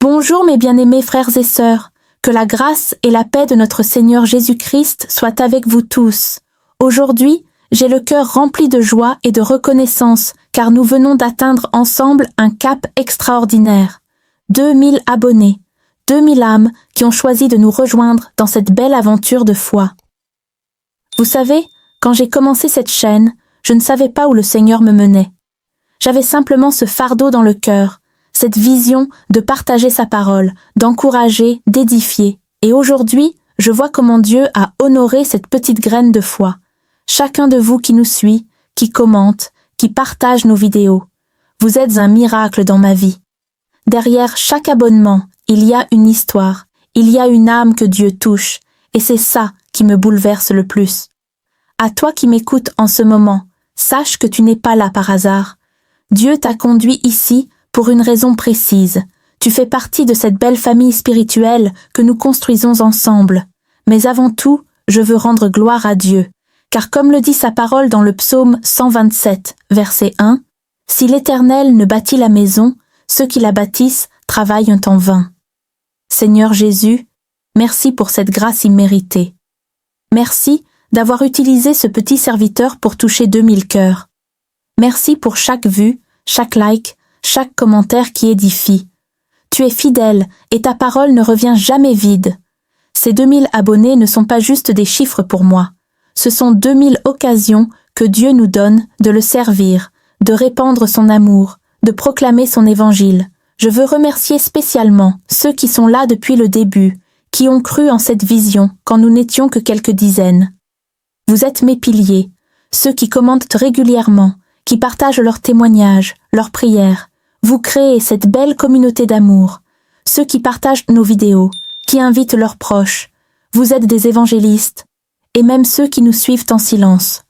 Bonjour mes bien-aimés frères et sœurs, que la grâce et la paix de notre Seigneur Jésus-Christ soient avec vous tous. Aujourd'hui, j'ai le cœur rempli de joie et de reconnaissance, car nous venons d'atteindre ensemble un cap extraordinaire. 2000 abonnés, 2000 âmes qui ont choisi de nous rejoindre dans cette belle aventure de foi. Vous savez, quand j'ai commencé cette chaîne, je ne savais pas où le Seigneur me menait. J'avais simplement ce fardeau dans le cœur, cette vision de partager sa parole, d'encourager, d'édifier. Et aujourd'hui, je vois comment Dieu a honoré cette petite graine de foi. Chacun de vous qui nous suit, qui commente, qui partage nos vidéos. Vous êtes un miracle dans ma vie. Derrière chaque abonnement, il y a une histoire, il y a une âme que Dieu touche, et c'est ça qui me bouleverse le plus. À toi qui m'écoutes en ce moment, sache que tu n'es pas là par hasard. Dieu t'a conduit ici pour une raison précise. Tu fais partie de cette belle famille spirituelle que nous construisons ensemble. Mais avant tout, je veux rendre gloire à Dieu. Car comme le dit sa parole dans le psaume 127, verset 1, « Si l'Éternel ne bâtit la maison, ceux qui la bâtissent travaillent en vain. » Seigneur Jésus, merci pour cette grâce imméritée. Merci d'avoir utilisé ce petit serviteur pour toucher 2000 cœurs. Merci pour chaque vue, chaque like, chaque commentaire qui édifie. Tu es fidèle et ta parole ne revient jamais vide. Ces 2000 abonnés ne sont pas juste des chiffres pour moi. Ce sont 2000 occasions que Dieu nous donne de le servir, de répandre son amour, de proclamer son évangile. Je veux remercier spécialement ceux qui sont là depuis le début, qui ont cru en cette vision quand nous n'étions que quelques dizaines. Vous êtes mes piliers, ceux qui commentent régulièrement, qui partagent leurs témoignages, leurs prières. Vous créez cette belle communauté d'amour, ceux qui partagent nos vidéos, qui invitent leurs proches. Vous êtes des évangélistes, et même ceux qui nous suivent en silence.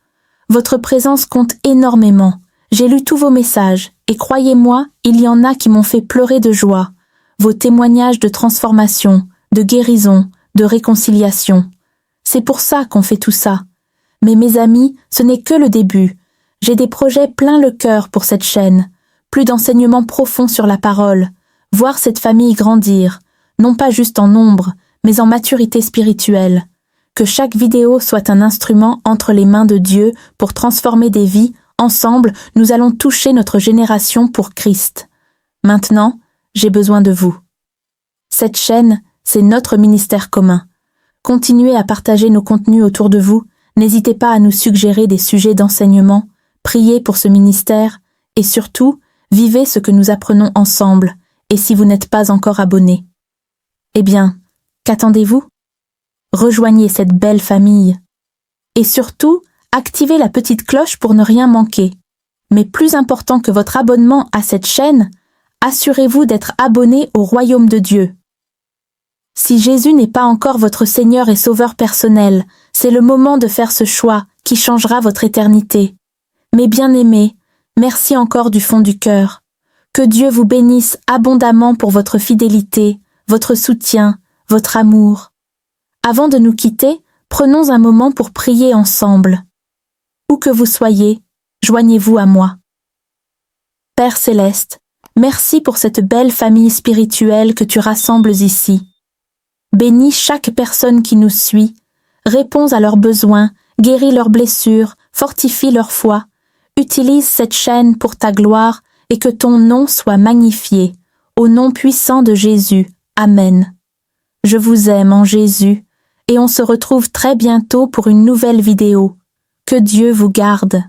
Votre présence compte énormément. J'ai lu tous vos messages, et croyez-moi, il y en a qui m'ont fait pleurer de joie. Vos témoignages de transformation, de guérison, de réconciliation. C'est pour ça qu'on fait tout ça. Mais mes amis, ce n'est que le début. J'ai des projets plein le cœur pour cette chaîne. Plus d'enseignements profonds sur la parole, voir cette famille grandir, non pas juste en nombre, mais en maturité spirituelle. Que chaque vidéo soit un instrument entre les mains de Dieu pour transformer des vies. Ensemble, nous allons toucher notre génération pour Christ. Maintenant, j'ai besoin de vous. Cette chaîne, c'est notre ministère commun. Continuez à partager nos contenus autour de vous. N'hésitez pas à nous suggérer des sujets d'enseignement. Priez pour ce ministère. Et surtout, vivez ce que nous apprenons ensemble, et si vous n'êtes pas encore abonné. Eh bien, qu'attendez-vous? Rejoignez cette belle famille. Et surtout, activez la petite cloche pour ne rien manquer. Mais plus important que votre abonnement à cette chaîne, assurez-vous d'être abonné au royaume de Dieu. Si Jésus n'est pas encore votre Seigneur et Sauveur personnel, c'est le moment de faire ce choix qui changera votre éternité. Mes bien-aimés, merci encore du fond du cœur. Que Dieu vous bénisse abondamment pour votre fidélité, votre soutien, votre amour. Avant de nous quitter, prenons un moment pour prier ensemble. Où que vous soyez, joignez-vous à moi. Père Céleste, merci pour cette belle famille spirituelle que tu rassembles ici. Bénis chaque personne qui nous suit, réponds à leurs besoins, guéris leurs blessures, fortifie leur foi. Utilise cette chaîne pour ta gloire et que ton nom soit magnifié. Au nom puissant de Jésus. Amen. Je vous aime en Jésus et on se retrouve très bientôt pour une nouvelle vidéo. Que Dieu vous garde.